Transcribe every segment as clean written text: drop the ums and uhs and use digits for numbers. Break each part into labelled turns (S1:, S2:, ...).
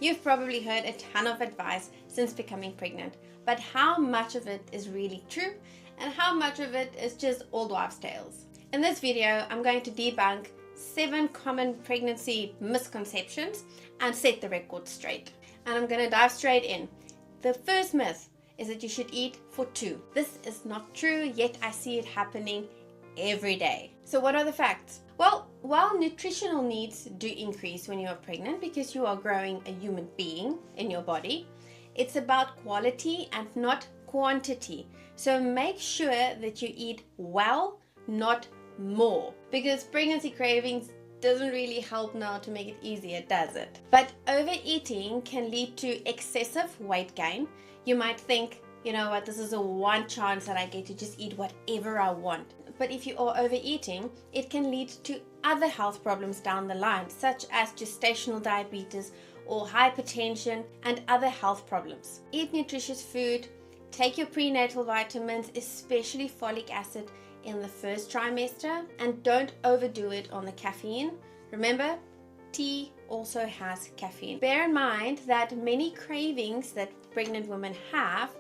S1: You've probably heard a ton of advice since becoming pregnant, but how much of it is really true and how much of it is just old wives' tales? In this video, I'm going to debunk 7 common pregnancy misconceptions and set the record straight. And I'm going to dive straight in. The first myth is that you should eat for 2. This is not true, yet I see it happening every day. So what are the facts? Well, while nutritional needs do increase when you are pregnant because you are growing a human being in your body, it's about quality and not quantity. So make sure that you eat well, not more, because pregnancy cravings doesn't really help now to make it easier, does it? But overeating can lead to excessive weight gain. You might think, you know what, this is a one chance that I get to just eat whatever I want. But if you are overeating, it can lead to other health problems down the line, such as gestational diabetes or hypertension and other health problems. Eat nutritious food, take your prenatal vitamins, especially folic acid, in the first trimester, and don't overdo it on the caffeine. Remember, tea also has caffeine. Bear in mind that many cravings that pregnant women have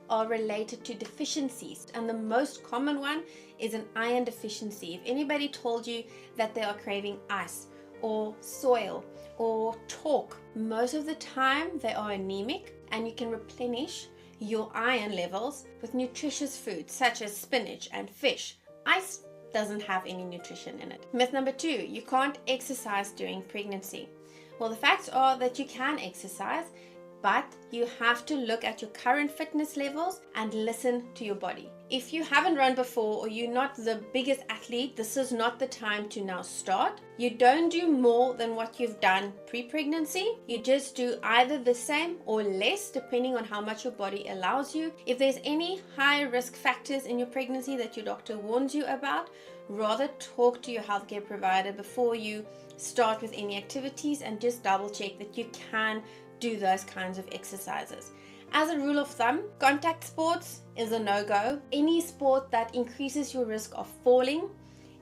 S1: are related to deficiencies, and the most common one is an iron deficiency. If anybody told you that they are craving ice or soil or talk, most of the time they are anemic, and you can replenish your iron levels with nutritious foods such as spinach and fish. Ice doesn't have any nutrition in it. Myth number 2, you can't exercise during pregnancy. Well, the facts are that you can exercise, but you have to look at your current fitness levels and listen to your body. If you haven't run before or you're not the biggest athlete, this is not the time to now start. You don't do more than what you've done pre-pregnancy. You just do either the same or less depending on how much your body allows you. If there's any high risk factors in your pregnancy that your doctor warns you about, rather talk to your healthcare provider before you start with any activities, and just double check that you can do those kinds of exercises. As a rule of thumb, contact sports is a no-go. Any sport that increases your risk of falling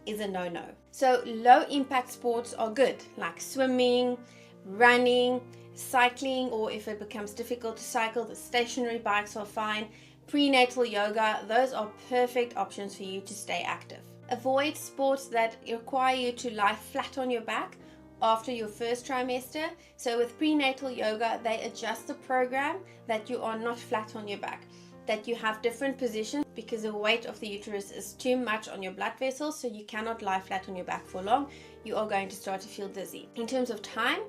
S1: is a no-no. So low impact sports are good, like swimming, running, cycling, or if it becomes difficult to cycle, the stationary bikes are fine. Prenatal yoga, those are perfect options for you to stay active. Avoid sports that require you to lie flat on your back after your first trimester. So with prenatal yoga, they adjust the program that you are not flat on your back, that you have different positions because the weight of the uterus is too much on your blood vessels, so you cannot lie flat on your back for long. You are going to start to feel dizzy. In terms of time,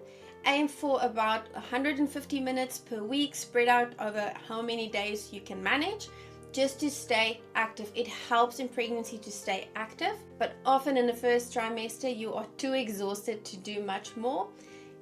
S1: aim for about 150 minutes per week, spread out over how many days you can manage, just to stay active. It helps in pregnancy to stay active, but often in the first trimester you are too exhausted to do much more.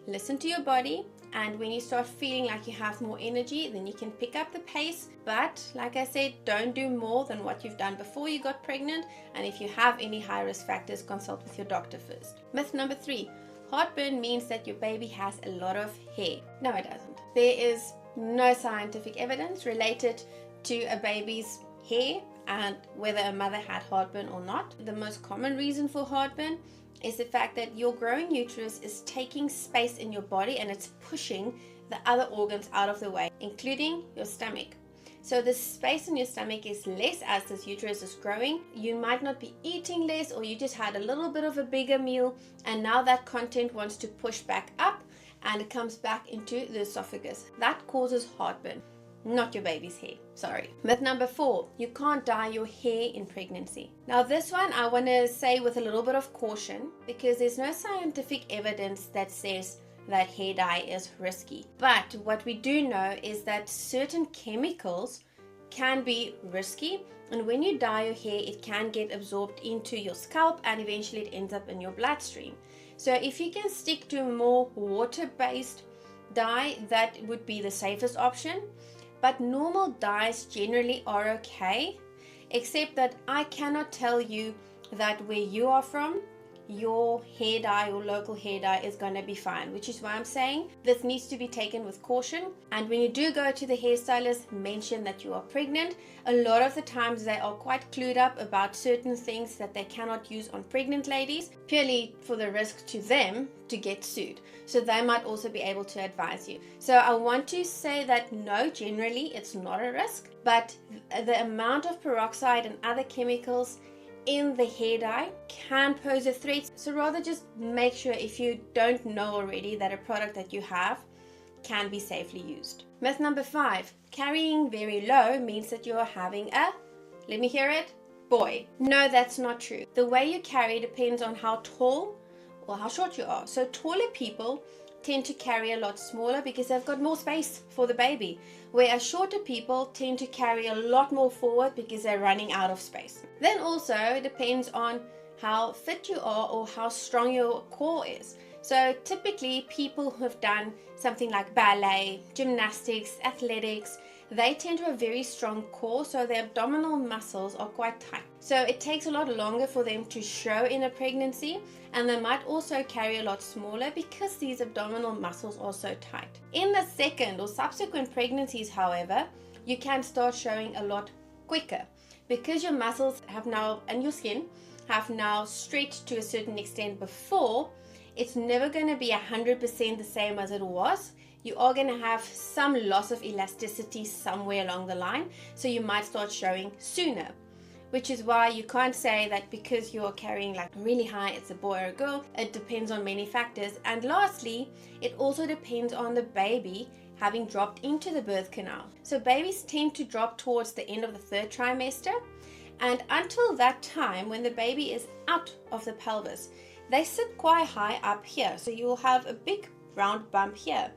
S1: Listen to your body, and when you start feeling like you have more energy, then you can pick up the pace. But like I said, don't do more than what you've done before you got pregnant, and if you have any high risk factors, consult with your doctor first. Myth number 3, heartburn means that your baby has a lot of hair. No, it doesn't. There is no scientific evidence related to a baby's hair and whether a mother had heartburn or not. The most common reason for heartburn is the fact that your growing uterus is taking space in your body and it's pushing the other organs out of the way, including your stomach. So the space in your stomach is less as this uterus is growing. You might not be eating less, or you just had a little bit of a bigger meal, and now that content wants to push back up and it comes back into the esophagus. That causes heartburn. Not your baby's hair, sorry. Myth number 4, you can't dye your hair in pregnancy. Now this one I want to say with a little bit of caution, because there's no scientific evidence that says that hair dye is risky. But what we do know is that certain chemicals can be risky, and when you dye your hair, it can get absorbed into your scalp and eventually it ends up in your bloodstream. So if you can stick to a more water-based dye, that would be the safest option. But normal dyes generally are okay, except that I cannot tell you that where you are from, your hair dye or local hair dye is going to be fine, which is why I'm saying this needs to be taken with caution. And when you do go to the hairstylist, mention that you are pregnant. A lot of the times they are quite clued up about certain things that they cannot use on pregnant ladies, purely for the risk to them to get sued. So they might also be able to advise you. So I want to say that no, generally it's not a risk, but the amount of peroxide and other chemicals in the hair dye can pose a threat. So rather just make sure, if you don't know already, that a product that you have can be safely used. Myth number 5, carrying very low means that you're having a, let me hear it, boy. No, that's not true. The way you carry depends on how tall or how short you are. So taller people tend to carry a lot smaller because they've got more space for the baby, whereas shorter people tend to carry a lot more forward because they're running out of space. Then also it depends on how fit you are or how strong your core is. So typically people who have done something like ballet, gymnastics, athletics, they tend to have a very strong core, so their abdominal muscles are quite tight. So it takes a lot longer for them to show in a pregnancy, and they might also carry a lot smaller because these abdominal muscles are so tight. In the second or subsequent pregnancies, however, you can start showing a lot quicker because your muscles have now, and your skin have now stretched to a certain extent before. It's never going to be 100% the same as it was. You are going to have some loss of elasticity somewhere along the line, so you might start showing sooner, which is why you can't say that because you're carrying like really high, it's a boy or a girl. It depends on many factors. And lastly, it also depends on the baby having dropped into the birth canal. So babies tend to drop towards the end of the 3rd trimester, and until that time, when the baby is out of the pelvis, they sit quite high up here, so you'll have a big round bump here.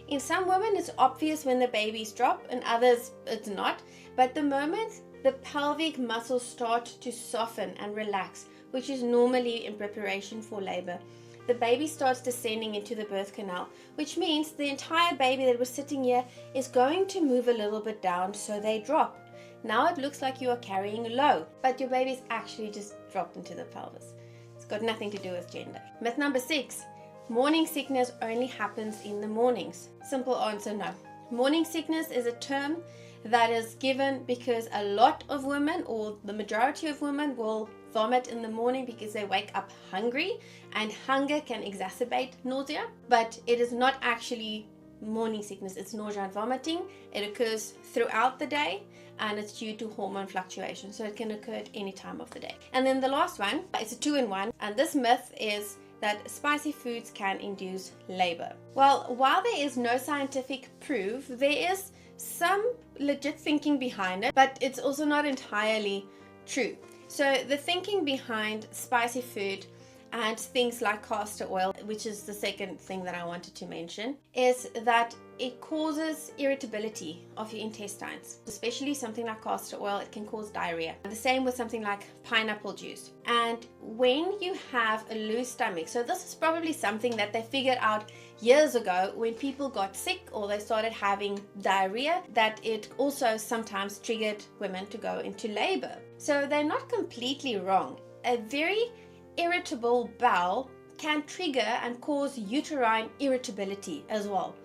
S1: In some women it's obvious when the babies drop, and others it's not, but the moment the pelvic muscles start to soften and relax, which is normally in preparation for labor, the baby starts descending into the birth canal, which means the entire baby that was sitting here is going to move a little bit down, so they drop. Now it looks like you are carrying low, but your baby's actually just dropped into the pelvis. It's got nothing to do with gender. Myth number 6, morning sickness only happens in the mornings. Simple answer, no. Morning sickness is a term that is given because a lot of women, or the majority of women, will vomit in the morning because they wake up hungry, and hunger can exacerbate nausea, but it is not actually morning sickness. It's nausea and vomiting. It occurs throughout the day, and it's due to hormone fluctuation, so it can occur at any time of the day. And then the last one, it's a 2-in-1, and this myth is that spicy foods can induce labor. Well, while there is no scientific proof, there is some legit thinking behind it, but it's also not entirely true. So the thinking behind spicy food and things like castor oil, which is the second thing that I wanted to mention, is that it causes irritability of your intestines. Especially something like castor oil, it can cause diarrhea. The same with something like pineapple juice. And when you have a loose stomach, so this is probably something that they figured out years ago when people got sick or they started having diarrhea, that it also sometimes triggered women to go into labor. So they're not completely wrong. A very irritable bowel can trigger and cause uterine irritability as well.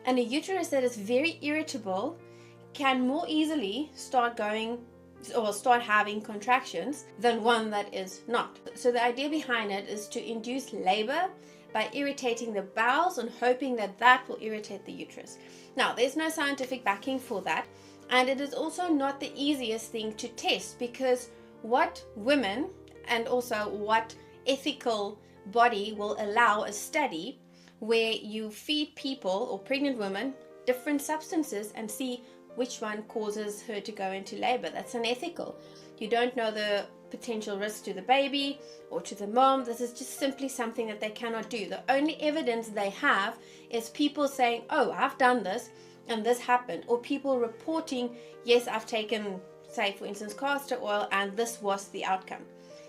S1: And a uterus that is very irritable can more easily start having contractions than one that is not. So the idea behind it is to induce labor by irritating the bowels and hoping that that will irritate the uterus. Now, there's no scientific backing for that, and it is also not the easiest thing to test, because what women and also what ethical body will allow a study where you feed people or pregnant women different substances and see which one causes her to go into labor. That's unethical. You don't know the potential risk to the baby or to the mom. This is just simply something that they cannot do. The only evidence they have is people saying, oh, I've done this and this happened, or people reporting, yes, I've taken, say for instance, castor oil and this was the outcome.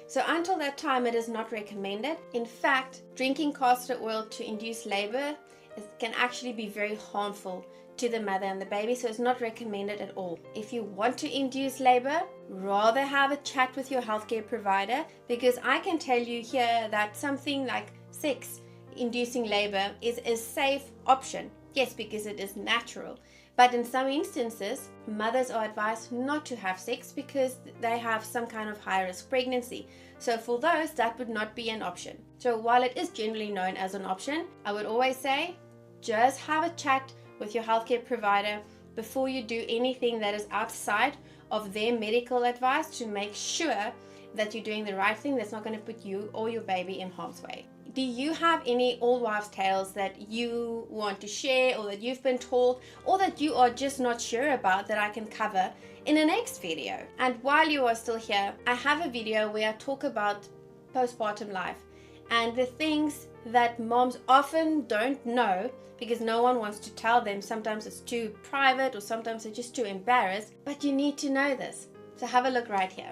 S1: So until that time, it is not recommended. In fact, drinking castor oil to induce labor it can actually be very harmful to the mother and the baby, so it's not recommended at all. If you want to induce labor, rather have a chat with your healthcare provider, because I can tell you here that something like sex inducing labor is a safe option. Yes, because it is natural. But in some instances, mothers are advised not to have sex because they have some kind of high-risk pregnancy. So for those, that would not be an option. So while it is generally known as an option, I would always say just have a chat with your healthcare provider before you do anything that is outside of their medical advice, to make sure that you're doing the right thing that's not going to put you or your baby in harm's way. Do you have any old wives' tales that you want to share, or that you've been told, or that you are just not sure about, that I can cover in the next video? And while you are still here, I have a video where I talk about postpartum life and the things that moms often don't know because no one wants to tell them. Sometimes it's too private, or sometimes they're just too embarrassed, but you need to know this. So have a look right here.